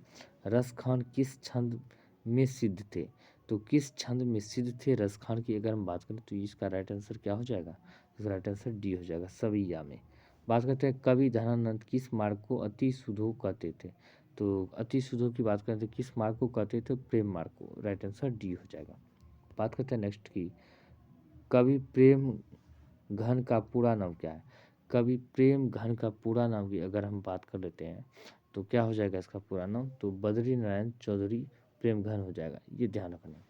Speaker 1: रसखान किस छंद में सिद्ध थे? तो किस छंद में सिद्ध थे रसखान की अगर हम बात करें तो इसका राइट आंसर क्या हो जाएगा? इसका राइट आंसर डी हो जाएगा, सवैया में। बात करते हैं कवि धनानंद किस मार्ग को अति सुधो कहते थे? तो अति सुधो की बात करें तो किस मार्ग को कहते थे? प्रेम मार्ग को, राइट आंसर डी हो जाएगा। बात करते हैं नेक्स्ट की, कवि प्रेम घन का पूरा नाम क्या है? कवि प्रेम घन का पूरा नाम की अगर हम बात कर लेते हैं तो क्या हो जाएगा इसका पूरा नाम? तो बद्री नारायण चौधरी प्रेम घन हो जाएगा, ये ध्यान रखना।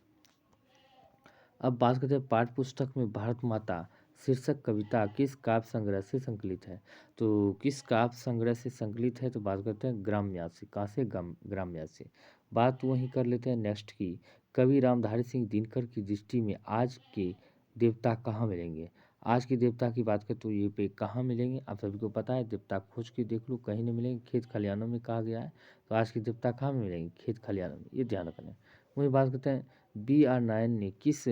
Speaker 1: अब बात करते हैं पाठ्य पुस्तक में भारत माता शीर्षक कविता किस काव्य संग्रह से संकलित है? तो किस काव्य संग्रह से संकलित है? तो बात करते हैं ग्राम्यासी। कहाँ से? ग्राम्यासी। बात वहीं कर लेते हैं नेक्स्ट की, कवि रामधारी सिंह दिनकर की दृष्टि में आज के देवता कहाँ मिलेंगे? आज के देवता की बात करें तो ये पे कहाँ मिलेंगे? आप सभी को पता है, देवता खोज के देख लो, कहीं नहीं मिलेंगे, खेत खलिहानों में कहा गया है। तो आज के देवता कहाँ मिलेंगे? खेत खलिहानों में, ये ध्यान रखना है। वही बात करते हैं B.R. नारायण ने किस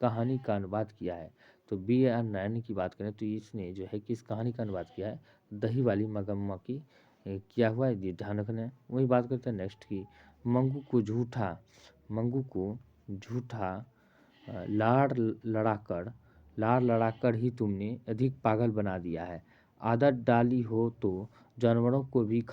Speaker 1: कहानी का अनुवाद किया है? तो B.R. नारायण की बात करें तो इसने जो है किस कहानी का अनुवाद किया है? दही वाली मगम्मा की किया हुआ है, ये ध्यान रखना है। वही बात करते हैं नेक्स्ट की, मंगू को झूठा लाड़ लड़ाकर ही तुमने अधिक पागल बना दिया है। आदत डाली हो तो जानवरों को भी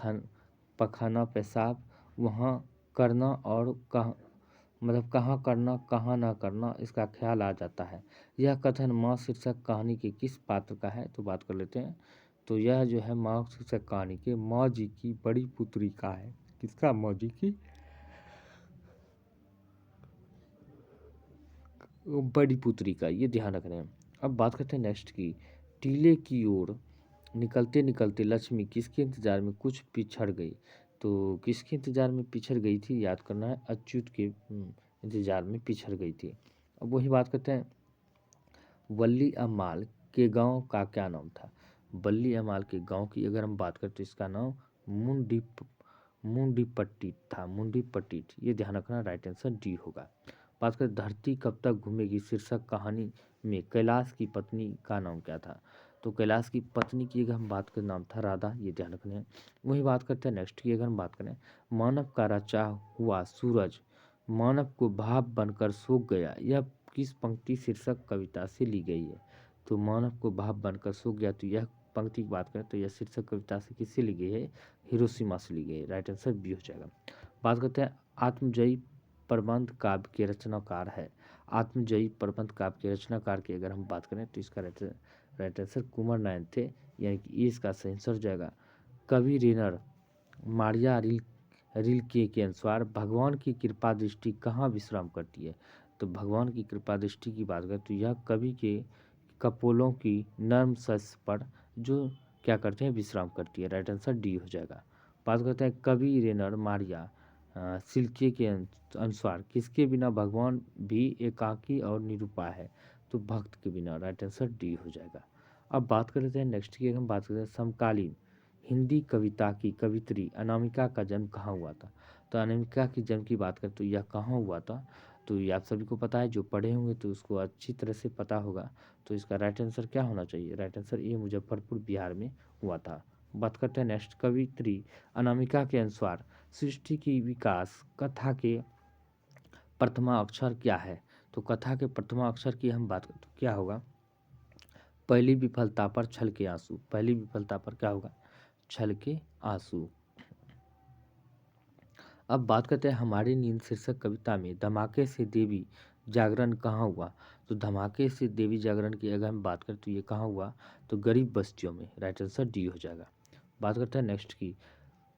Speaker 1: पखाना पेशाब वहाँ करना और कहाँ करना कहाँ ना करना इसका ख्याल आ जाता है। यह कथन माँ शीर्षक कहानी के किस पात्र का है? तो बात कर लेते हैं। तो यह जो है माँ शीर्षक कहानी के माँ जी की बड़ी पुत्री का है। किसका? माँ जी की बड़ी पुत्री का, ये ध्यान रख रहे हैं। अब बात करते हैं नेक्स्ट की, टीले की ओर निकलते निकलते लक्ष्मी किसके इंतजार में कुछ पिछड़ गई? तो किसके इंतजार में पिछड़ गई थी? याद करना है, अच्युत के इंतजार में पिछड़ गई थी। अब वही बात करते हैं, वल्ली अम्माल के गांव का क्या नाम था? वल्ली अम्माल के गांव की अगर हम बात करें तो इसका नाम मुंडीपट्टी था, मुंडीपट्टी। ये ध्यान रखना, राइट आंसर डी होगा। बात करें धरती कब तक घूमेगी शीर्षक कहानी में कैलाश की पत्नी का नाम क्या था? तो कैलाश की पत्नी की अगर हम बात करें नाम था राधा, ये ध्यान रखना है। वही बात करते हैं नेक्स्ट की अगर हम बात करें, मानव का रचा हुआ सूरज मानव को भाप बनकर सूख गया, यह किस पंक्ति शीर्षक कविता से ली गई है? तो मानव को भाप बनकर सूख गया, तो यह पंक्ति की बात करें तो यह शीर्षक कविता से किससे ली गई है? हिरोशिमा से ली गई है, राइट आंसर बी हो जाएगा। बात करते हैं आत्मजयी प्रबंध काव्य के रचनाकार है। आत्मजयी प्रबंध काव्य के रचनाकार की अगर हम बात करें तो इसका राइट आंसर कुंवर नायन थे, यानी कि ये इसका सही आंसर हो जाएगा। कवि रेनर मारिया रिल्के के अनुसार भगवान की कृपा दृष्टि कहाँ विश्राम करती है? तो भगवान की कृपा दृष्टि की बात करें तो यह कवि के कपोलों की नर्म सस पर जो क्या करते हैं? विश्राम करती है, राइट आंसर डी हो जाएगा। बात करते हैं कवि रेनर मारिया सिल्के के अनुसार किसके बिना भगवान भी एकाकी और निरुपाय है? तो भक्त के बिना, राइट आंसर डी हो जाएगा। अब बात कर लेते हैं नेक्स्ट की, हम बात करते हैं समकालीन हिंदी कविता की कवित्री अनामिका का जन्म कहाँ हुआ था? तो अनामिका की जन्म की बात करें तो यह कहाँ हुआ था? तो ये आप सभी को पता है, जो पढ़े होंगे तो उसको अच्छी तरह से पता होगा। तो इसका राइट आंसर क्या होना चाहिए? Right answer A Muzaffarpur Bihar में हुआ था। बात करते हैं नेक्स्ट, कवित्री अनामिका के अनुसार सृष्टि की विकास कथा के प्रथमा अक्षर क्या है? तो कथा के प्रथमा अक्षर की हम बात करें तो क्या होगा? पहली विफलता पर छल के आंसू। पहली विफलता पर क्या होगा? छल के आंसू। अब बात करते हैं हमारी नींद शीर्षक कविता में धमाके से देवी जागरण कहाँ हुआ? तो धमाके से देवी जागरण की अगर हम बात करें तो ये कहाँ हुआ? तो गरीब बस्तियों में, राइट आंसर डी हो जाएगा। बात करते हैं नेक्स्ट की,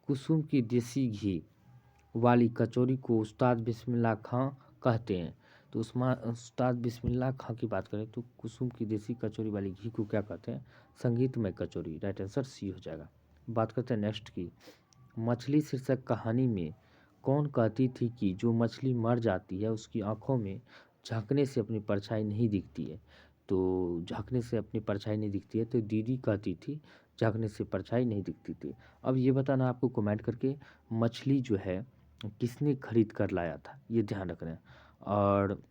Speaker 1: कुसुम की देसी घी वाली कचौरी को उस्ताद बिस्मिल्लाह खां कहते हैं। तो उस्ताद बिस्मिल्लाह खां की बात करें तो कुसुम की देसी कचौरी वाली घी को क्या कहते हैं? संगीतमय कचौरी, राइट आंसर सी हो जाएगा। बात करते हैं नेक्स्ट की, मछली शीर्षक कहानी में कौन कहती थी कि जो मछली मर जाती है उसकी आंखों में झांकने से अपनी परछाई नहीं दिखती है? तो झांकने से अपनी परछाई नहीं दिखती है तो दीदी कहती थी झांकने से परछाई नहीं दिखती थी। अब ये बताना आपको कमेंट करके, मछली जो है किसने खरीद कर लाया था, ये ध्यान रखना है। और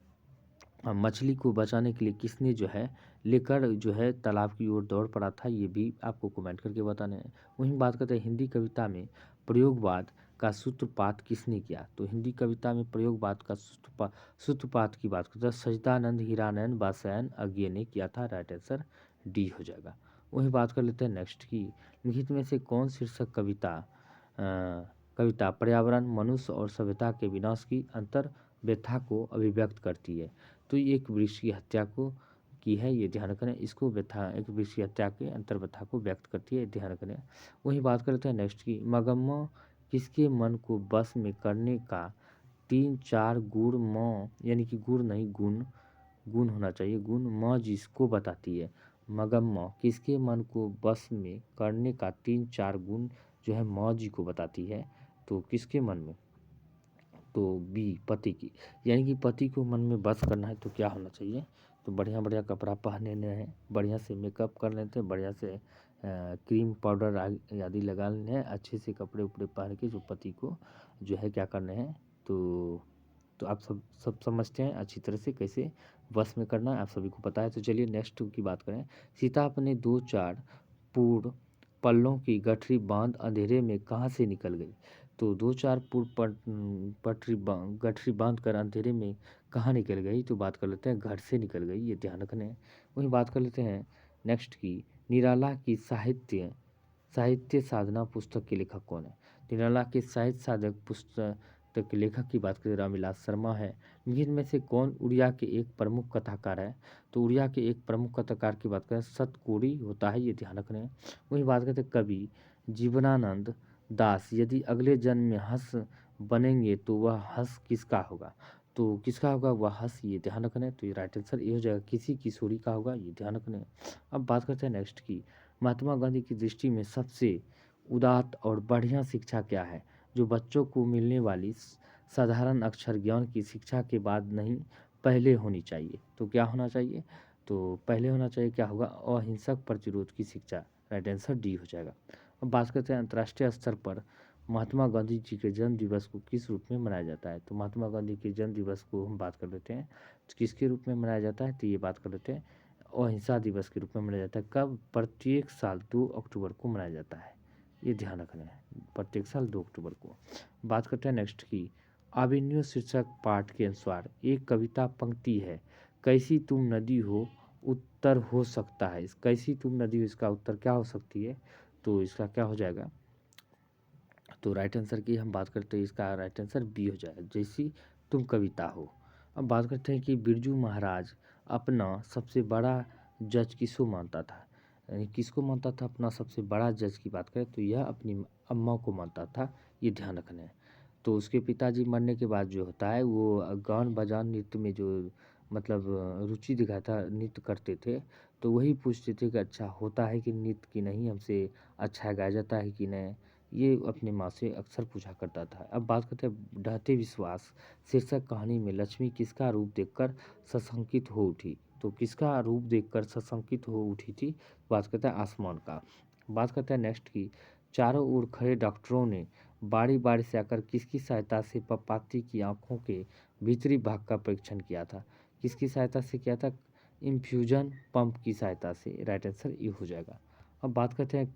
Speaker 1: मछली को बचाने के लिए किसने जो है लेकर जो है तालाब की ओर दौड़ पड़ा था, ये भी आपको कमेंट करके बताना है। वहीं बात करते हैं हिंदी कविता में प्रयोगवाद का सूत्रपात किसने किया? तो हिंदी कविता में प्रयोगवाद का सूत्रपात की बात करते हैं सच्चिदानंद हीरानंद बादशायन अज्ञे ने किया था, राइट आंसर डी हो जाएगा। वहीं बात कर लेते हैं नेक्स्ट की, निहित में से कौन शीर्षक कविता पर्यावरण मनुष्य और सभ्यता के विनाश की अंतर व्यथा को अभिव्यक्त करती है? तो ये एक वृक्ष की हत्या को की है, ये ध्यान रखना है। इसको व्यथा एक विषयता के अंतर व्यथा को व्यक्त करती है, ध्यान रखना है। वही बात करते हैं नेक्स्ट की, मगम्मा किसके मन को बस में करने का 3-4 गुण म, यानी कि गुण नहीं गुण, गुण होना चाहिए, गुण म जिसको बताती है। मगम्मा किसके मन को बस में करने का 3-4 गुण जो है म जी को बताती है। तो किसके मन में, तो बी पति की, यानी कि पति को मन में बस करना है तो क्या होना चाहिए, तो बढ़िया बढ़िया कपड़ा पहनने हैं, बढ़िया से मेकअप कर लेते हैं, बढ़िया से क्रीम पाउडर आदि लगा लेने हैं, अच्छे से कपड़े उपड़े पहन के जो पति को जो है क्या करने हैं। तो आप सब समझते हैं अच्छी तरह से कैसे वश में करना है, आप सभी को पता है। तो चलिए नेक्स्ट की बात करें। सीता अपने 2-4 पूर्ण पल्लों की गठरी बांध अंधेरे में कहाँ से निकल गई। तो 2-4 गठरी बांध कर अंधेरे में कहाँ निकल गई, तो बात कर लेते हैं घर से निकल गई, ये ध्यान रखना है। वहीं बात कर लेते हैं नेक्स्ट की, निराला की साहित्य साहित्य साधना पुस्तक के लेखक कौन है। निराला के साहित्य साधक पुस्तक के लेखक की बात करें रामविलास शर्मा है। निम्न में से कौन उड़िया के एक प्रमुख कथाकार है, तो उड़िया के एक प्रमुख कथाकार की बात करें सतकोड़ी होता है, ये ध्यान रखना है। वही बात करते हैं कवि जीवनानंद दास यदि अगले जन्म में हंस बनेंगे तो वह हंस किसका होगा, तो किसका होगा वह हंस, ये ध्यान रखना है। तो ये राइट आंसर ये हो जाएगा, किसी किशोरी का होगा, ये ध्यान रखना है। अब बात करते हैं नेक्स्ट की, महात्मा गांधी की दृष्टि में सबसे उदात्त और बढ़िया शिक्षा क्या है, जो बच्चों को मिलने वाली साधारण अक्षर ज्ञान की शिक्षा के बाद नहीं पहले होनी चाहिए। तो क्या होना चाहिए, तो पहले होना चाहिए क्या होगा, अहिंसक प्रतिरोध की शिक्षा, राइट आंसर डी हो जाएगा। अब बात करते हैं अंतर्राष्ट्रीय स्तर पर महात्मा गांधी जी के जन्म दिवस को किस रूप में मनाया जाता है। तो महात्मा गांधी के जन्म दिवस को हम बात कर लेते हैं, तो किसके रूप में मनाया जाता है, तो ये बात कर लेते हैं अहिंसा दिवस के रूप में मनाया जाता है। कब, प्रत्येक साल 2 अक्टूबर को मनाया जाता है, ये ध्यान रखना है, प्रत्येक साल 2 अक्टूबर को। बात करते हैं नेक्स्ट की, अभिनव शीर्षक पाठ के अनुसार एक कविता पंक्ति है, कैसी तुम नदी हो उत्तर हो सकता है, कैसी तुम नदी हो इसका उत्तर क्या हो सकती है, तो इसका क्या हो जाएगा, तो राइट आंसर की हम बात करते हैं, इसका राइट आंसर बी हो जाएगा, जैसी तुम कविता हो। अब बात करते हैं कि बिरजू महाराज अपना सबसे बड़ा जज किसको मानता था, यानी किसको मानता था अपना सबसे बड़ा जज की बात करें तो यह अपनी अम्मा को मानता था, ये ध्यान रखना है। तो उसके पिताजी मरने के बाद जो होता है वो गान बजान नृत्य में जो मतलब रुचि दिखाता नृत्य करते थे, तो वही पूछते थे कि अच्छा होता है कि नृत्य कि नहीं, हमसे अच्छा गाया जाता है कि नहीं, ये अपनी माँ से अक्सर पूछा करता था। अब बात करते हैं ढहते विश्वास शीर्षक कहानी में लक्ष्मी किसका रूप देखकर सशंकित हो उठी, तो किसका रूप देखकर सशंकित हो उठी थी, बात करते हैं आसमान का। बात करते हैं नेक्स्ट की, चारों ओर खड़े डॉक्टरों ने बारी बारी से आकर किसकी सहायता से पपाती की आंखों के भीतरी भाग का परीक्षण किया था, किसकी सहायता से किया था, इन्फ्यूजन पंप की सहायता से, राइट आंसर ये हो जाएगा। अब बात करते हैं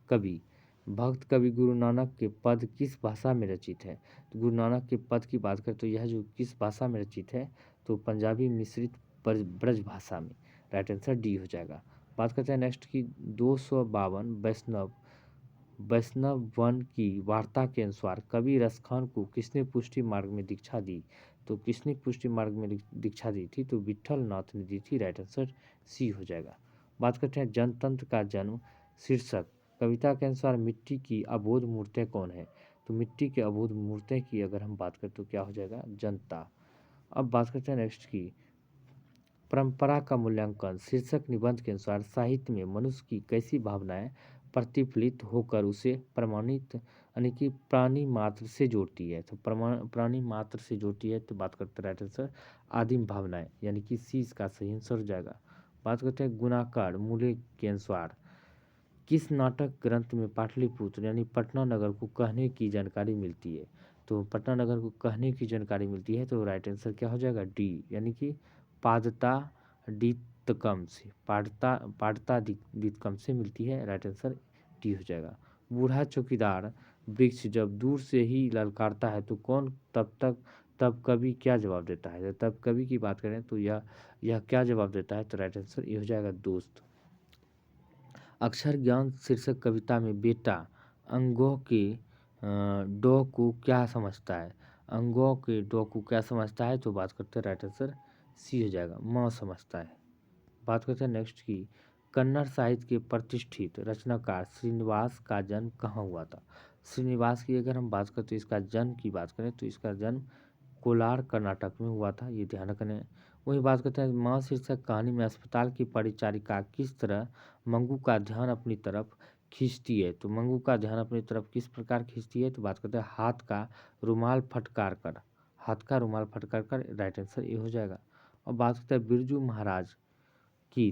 Speaker 1: कवि भक्त कवि गुरु नानक के पद किस भाषा में रचित है, तो गुरु नानक के पद की बात करें तो यह जो किस भाषा में रचित है, तो पंजाबी मिश्रित ब्रज भाषा में, राइट आंसर डी हो जाएगा। बात करते हैं नेक्स्ट की, 252 वैष्णव वन की वार्ता के अनुसार कवि रसखान को किसने पुष्टि मार्ग में दीक्षा दी, तो किसने पुष्टि मार्ग में दीक्षा दी थी, तो विठल नाथ ने दी थी, राइट आंसर सी हो जाएगा। बात करते हैं जनतंत्र का जन्म शीर्षक कविता के अनुसार मिट्टी की अबोध मूर्तें कौन है, तो मिट्टी के अबोध मूर्तें की अगर हम बात करें तो क्या हो जाएगा, जनता। अब बात करते हैं नेक्स्ट की, परंपरा का मूल्यांकन शीर्षक निबंध के अनुसार साहित्य में मनुष्य की कैसी भावनाएं प्रतिफलित होकर उसे प्रमाणित यानी कि प्राणी मात्र से जोड़ती है, तो प्राणी मात्र से जोड़ती है, तो बात करते हैं राइट आंसर आदिम भावनाएं, यानी कि सी इसका सही आंसर हो जाएगा। बात करते हैं गुणाकार मूल्य के अनुसार किस नाटक ग्रंथ में पाटलिपुत्र यानी पटना नगर को कहने की जानकारी मिलती है, तो पटना नगर को कहने की जानकारी मिलती है, तो राइट आंसर क्या हो जाएगा, डी, यानी कि पादता दीतकम से, पादता दीतकम से मिलती है, राइट आंसर डी हो जाएगा। बूढ़ा चौकीदार वृक्ष जब दूर से ही ललकारता है तो कौन तब कवि क्या जवाब देता है, तब कवि की बात करें तो यह क्या जवाब देता है, तो राइट आंसर ये हो जाएगा दोस्त। अक्षर ज्ञान शीर्षक कविता में बेटा अंगों के डॉ को क्या समझता है, अंगों के डॉ को क्या समझता है, तो बात करते हैं राइट आंसर सी हो जाएगा, माँ समझता है। बात करते हैं नेक्स्ट की, कन्नड़ साहित्य के प्रतिष्ठित रचनाकार श्रीनिवास का जन्म कहाँ हुआ था। श्रीनिवास की अगर हम बात करते हैं, इसका जन्म की बात करें तो इसका जन्म कोलार कर्नाटक में हुआ था, ये ध्यान रखना है। वही बात करते हैं, माँ शीर्षक कहानी में अस्पताल की परिचारिका किस तरह मंगू का ध्यान अपनी तरफ खींचती है। तो मंगू का ध्यान अपनी तरफ किस प्रकार खींचती है, तो बात करते हैं हाथ का रुमाल फटकार कर, हाथ का रुमाल फटकार कर, राइट आंसर ये हो जाएगा। और बात करते हैं बिरजू महाराज की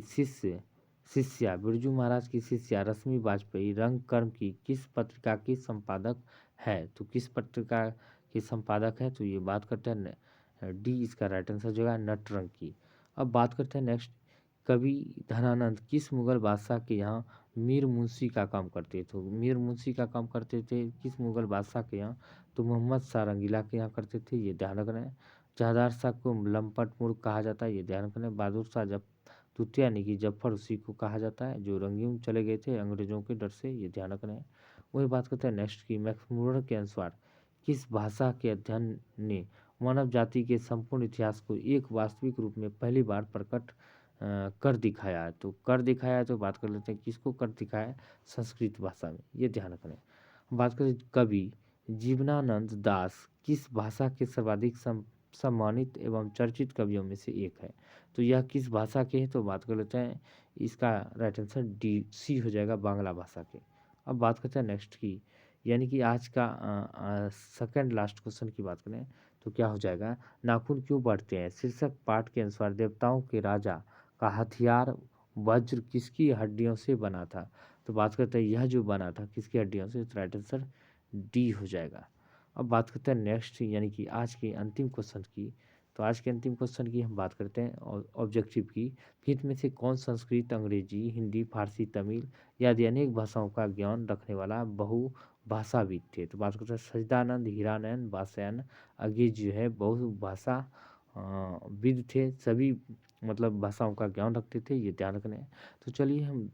Speaker 1: शिष्या बिरजू महाराज की शिष्या रश्मि वाजपेयी रंग कर्म की किस पत्रिका की संपादक है। तो किस पत्रिका की संपादक है, तो ये बात करते हैं डी, इसका राइट आंसर जो है नटरंग की। अब बात करते हैं नेक्स्ट, कवि धनानंद किस मुगल बादशाह के यहाँ मीर मुंशी का काम करते थे। तो मीर मुंशी का काम करते थे किस मुगल बादशाह के यहाँ, तो मोहम्मद शाह रंगीला के यहाँ करते थे, ये ध्यान रखना है। जहादार शाह को लंपट मूर्ख कहा जाता है, ये ध्यान रखना है। बहादुर शाह जब तूतिया यानी कि जफर उसी को कहा जाता है जो रंगीन चले गए थे अंग्रेजों के डर से, ये ध्यान रखना है। वही बात करते हैं नेक्स्ट की, मैक्स मुलर के अनुसार किस भाषा के अध्ययन ने मानव जाति के संपूर्ण इतिहास को एक वास्तविक रूप में पहली बार प्रकट कर दिखाया है। तो कर दिखाया है, तो बात कर लेते हैं किसको कर दिखाया है, संस्कृत भाषा में, ये ध्यान रखना है। बात करें कवि जीवनानंद दास किस भाषा के सर्वाधिक सम्मानित एवं चर्चित कवियों में से एक है। तो यह किस भाषा के हैं, तो बात कर लेते हैं इसका राइट आंसर डी सी हो जाएगा, बांग्ला भाषा के। अब बात करते हैं नेक्स्ट की, यानी कि आज का सेकंड लास्ट क्वेश्चन की बात करें तो क्या हो जाएगा, नाखून क्यों बढ़ते हैं। शीर्षक पाठ के अनुसार देवताओं के राजा का हथियार वज्र किसकी हड्डियों से बना था। तो बात करते हैं यह जो बना था किसकी हड्डियों से, तो राइट आंसर डी हो जाएगा। अब बात करते हैं नेक्स्ट यानी कि आज के अंतिम क्वेश्चन की। तो आज के अंतिम क्वेश्चन की हम बात करते हैं ऑब्जेक्टिव की, हित में से कौन संस्कृत अंग्रेजी हिंदी फारसी तमिल आदि अनेक भाषाओं का ज्ञान रखने वाला बहुभाषाविद थे। तो बात करते हैं सच्चिदानंद हीरानंद वात्स्यायन आगे जो है बहुभाषा विद थे, सभी मतलब भाषाओं का ज्ञान रखते थे, ये ध्यान रखना है। तो चलिए हम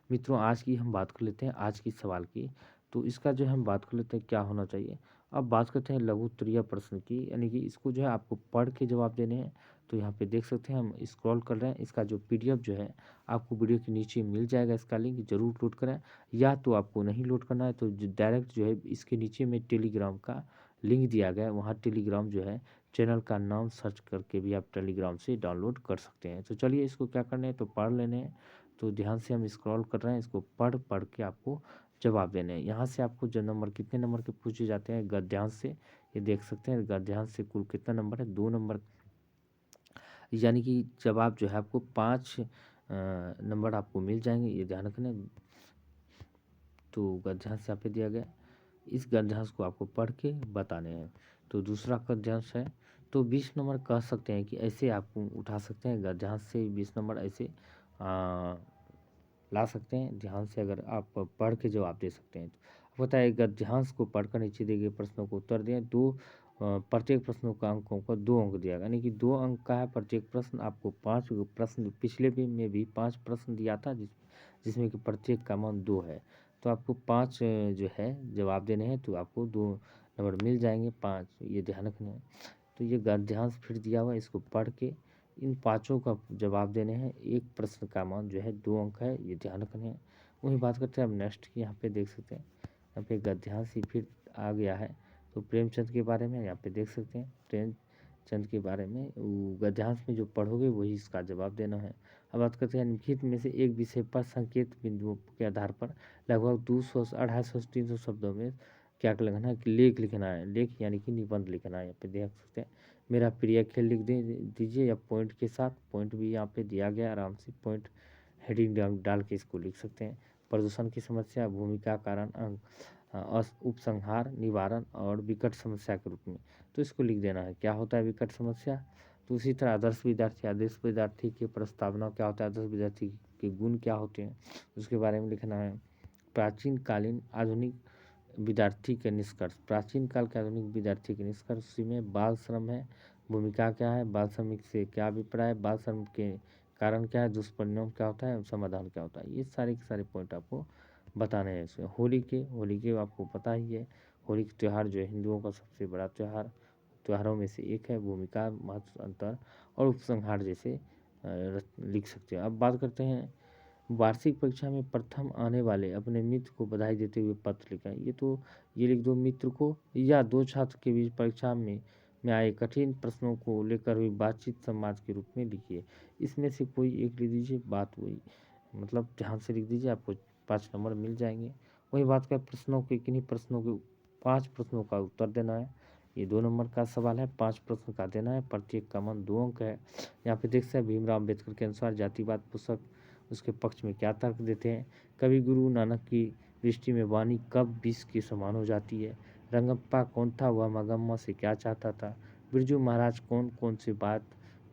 Speaker 1: मित्रों आज की हम बात कर लेते हैं आज की सवाल की। तो इसका जो है हम बात कर लेते हैं क्या होना चाहिए। अब बात करते हैं लघु उत्तरीय प्रश्न की, यानी कि इसको जो है आपको पढ़ के जवाब देने हैं। तो यहाँ पे देख सकते हैं हम स्क्रॉल कर रहे हैं, इसका जो पीडीएफ जो है आपको वीडियो के नीचे मिल जाएगा, इसका लिंक जरूर लोड करें। या तो आपको नहीं लोड करना है तो डायरेक्ट जो है इसके नीचे में टेलीग्राम का लिंक दिया गया है, वहाँ टेलीग्राम जो है चैनल का नाम सर्च करके भी आप टेलीग्राम से डाउनलोड कर सकते हैं। तो चलिए इसको क्या करना है, तो पढ़ लेने हैं। तो ध्यान से हम स्क्रॉल कर रहे हैं, इसको पढ़ पढ़ के आपको जवाब देने हैं। यहाँ से आपको जो नंबर कितने नंबर के पूछे जाते हैं गद्यांश से, ये देख सकते हैं गद्यांश से कुल कितना नंबर है, 2 नंबर, यानी कि जवाब जो है आपको 5 नंबर आपको मिल जाएंगे, ये ध्यान रखना। तो गद्यांश यहाँ पे दिया गया, इस गद्यांश को आपको पढ़ के बताने हैं। तो दूसरा गद्यांश है, तो 20 नंबर कह सकते हैं कि ऐसे आप उठा सकते हैं गद्यांश से 20 नंबर ऐसे ला सकते हैं, ध्यान से अगर आप पढ़ के जवाब दे सकते हैं। तो बताइए गद्यांश को पढ़कर नीचे दिए गए प्रश्नों को उत्तर दें। प्रत्येक प्रश्नों का अंकों को 2 अंक दिया गया, यानी कि 2 अंक का है प्रत्येक प्रश्न। आपको 5 प्रश्न पिछले भी में भी 5 प्रश्न दिया था जिसमें कि प्रत्येक का मान 2 है। तो आपको 5 जो है जवाब देने हैं, तो आपको 2 नंबर मिल जाएंगे 5, ये ध्यान रखना है। तो ये गद्यांश फिर दिया हुआ है, इसको पढ़ के इन पाँचों का जवाब देने हैं। एक प्रश्न का मान जो है 2 अंक है, ये ध्यान रखने हैं। वही बात करते हैं अब नेक्स्ट की, यहाँ पे देख सकते हैं यहाँ पे गद्यांश ही फिर आ गया है। तो प्रेमचंद के बारे में यहाँ पे देख सकते हैं, प्रेमचंद के बारे में गद्यांश में जो पढ़ोगे वही इसका जवाब देना है। अब बात करते हैं निम्नलिखित में से एक विषय पर संकेत बिंदुओं के आधार पर लगभग 200 250 300 शब्दों में क्या लिखना है, कि लेख लिखना है, लेख यानी कि निबंध लिखना है। यहाँ पे देख सकते हैं मेरा प्रिय खेल लिख दीजिए, या पॉइंट के साथ, पॉइंट भी यहाँ पे दिया गया, आराम से पॉइंट हेडिंग डाल के इसको लिख सकते हैं। प्रदूषण की समस्या, भूमिका, कारण, उपसंहार, निवारण और विकट समस्या के रूप में, तो इसको लिख देना है क्या होता है विकट समस्या। तो उसी तरह आदर्श विद्यार्थी की प्रस्तावना क्या होता है, आदर्श विद्यार्थी के गुण क्या होते हैं उसके बारे में लिखना है। प्राचीन कालीन आधुनिक विद्यार्थी के निष्कर्ष, प्राचीन काल के आधुनिक विद्यार्थी के निष्कर्ष, उसी में बाल श्रम है, भूमिका क्या है, बाल श्रमिक से क्या अभिप्राय है, बाल श्रम के कारण क्या है, दुष्परिणाम क्या होता है, समाधान क्या होता है, ये सारे के सारे पॉइंट आपको बताने हैं इसमें। होली के आपको पता ही है, होली का त्यौहार जो है हिंदुओं का सबसे बड़ा त्योहारों में से एक है। भूमिका, महत्व, अंतर और उपसंहार जैसे लिख सकते हैं। अब बात करते हैं वार्षिक परीक्षा में प्रथम आने वाले अपने मित्र को बधाई देते हुए पत्र लिखें। ये लिख दो मित्र को, या दो छात्र के बीच परीक्षा में आए कठिन प्रश्नों को लेकर हुई बातचीत संवाद के रूप में लिखिए। इसमें से कोई एक लिख दीजिए, बात हुई मतलब ध्यान से लिख दीजिए, आपको 5 नंबर मिल जाएंगे। वही बात का प्रश्नों के किन्हीं प्रश्नों के 5 प्रश्नों का उत्तर देना है। ये 2 नंबर का सवाल है, 5 प्रश्न का देना है, प्रत्येक का मान 2 अंक है। यहाँ पे देख सकते हैं भीमराव अम्बेडकर के अनुसार जातिवाद पुस्तक उसके पक्ष में क्या तर्क देते हैं। कवि गुरु नानक की दृष्टि में वाणी कब विष के समान हो जाती है। रंगप्पा कौन था, वह मगम्मा से क्या चाहता था। बिरजू महाराज कौन कौन सी बात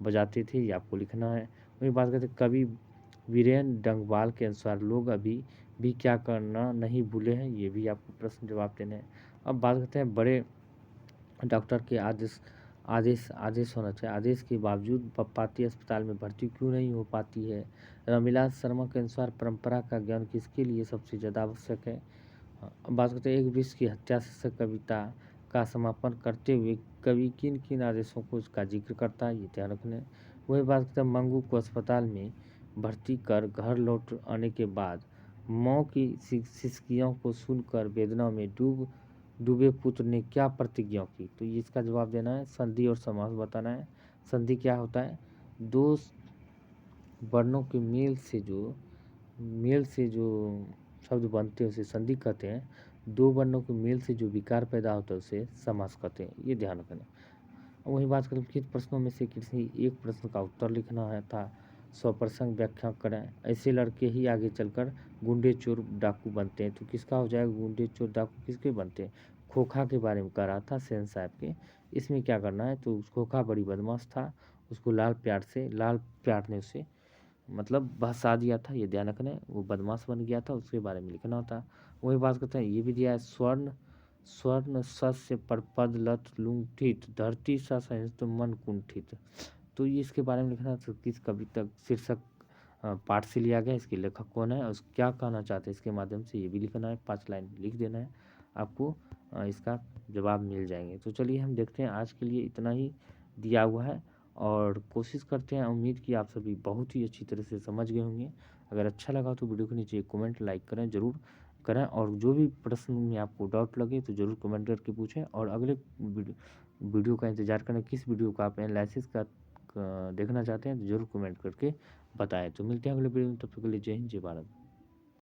Speaker 1: बजाते थे, ये आपको लिखना है। वही बात करते हैं कवि वीरेन डंगवाल के अनुसार लोग अभी भी क्या करना नहीं भूले हैं, ये भी आपको प्रश्न जवाब देने हैं। अब बात करते हैं बड़े डॉक्टर के आदेश आदेश आदेश होना चाहिए, आदेश के बावजूद पप्पाती अस्पताल में भर्ती क्यों नहीं हो पाती है। रामविलास शर्मा के अनुसार परंपरा का ज्ञान किसके लिए सबसे ज़्यादा आवश्यक है। अब बात करते हैं एक विश्व की हत्या शीर्षक कविता का समापन करते हुए कवि किन किन आदेशों को उसका जिक्र करता है, ये ध्यान रखना है। वही बात करते हैं मंगू को अस्पताल में भर्ती कर घर लौट आने के बाद मौ की सिसकियों को सुनकर वेदना में डूबे पुत्र ने क्या प्रतिज्ञा की, तो ये इसका जवाब देना है। संधि और समास बताना है। संधि क्या होता है, दो वर्णों के मेल से जो शब्द बनते हैं उसे संधि कहते हैं। दो वर्णों के मेल से जो विकार पैदा होता है उसे समास कहते हैं, ये ध्यान रखना। वही बात करें किस प्रश्नों में से किसी एक प्रश्न का उत्तर लिखना है था। स्वप्रसंग व्याख्या करें। ऐसे लड़के ही आगे चलकर गुंडे चोर डाकू बनते हैं, तो किसका हो जाएगा, गुंडे चोर डाकू किसके बनते हैं। खोखा के बारे में कह रहा था सेन साहब के। इसमें क्या करना है, तो खोखा बड़ी बदमाश था, उसको लाल प्यार ने उसे मतलब बहसा दिया था, ये ध्यान रखना है। वो बदमाश बन गया था, उसके बारे में लिखना होता। वही बात करते हैं, ये भी दिया है स्वर्ण स्वर्ण सस्य पर पद लत लुंठित धरती सा सहित मन कुंठित, तो ये इसके बारे में लिखना है। तो किस कविता शीर्षक पाठ से लिया गया, इसके लेखक कौन है और क्या कहना चाहते हैं, इसके माध्यम से ये भी लिखना है। 5 लाइन लिख देना है, आपको इसका जवाब मिल जाएंगे। तो चलिए हम देखते हैं, आज के लिए इतना ही दिया हुआ है और कोशिश करते हैं, उम्मीद कि आप सभी बहुत ही अच्छी तरह से समझ गए होंगे। अगर अच्छा लगा तो वीडियो के नीचे कमेंट लाइक करें, ज़रूर करें, और जो भी प्रश्न में आपको डाउट लगे तो ज़रूर कमेंट करके पूछें। और अगले वीडियो का इंतज़ार करें, किस वीडियो का आप एनालिसिस का देखना चाहते हैं तो ज़रूर कमेंट करके बताएं। तो मिलते हैं अगले वीडियो में, तब तक के लिए जय हिंद जय भारत।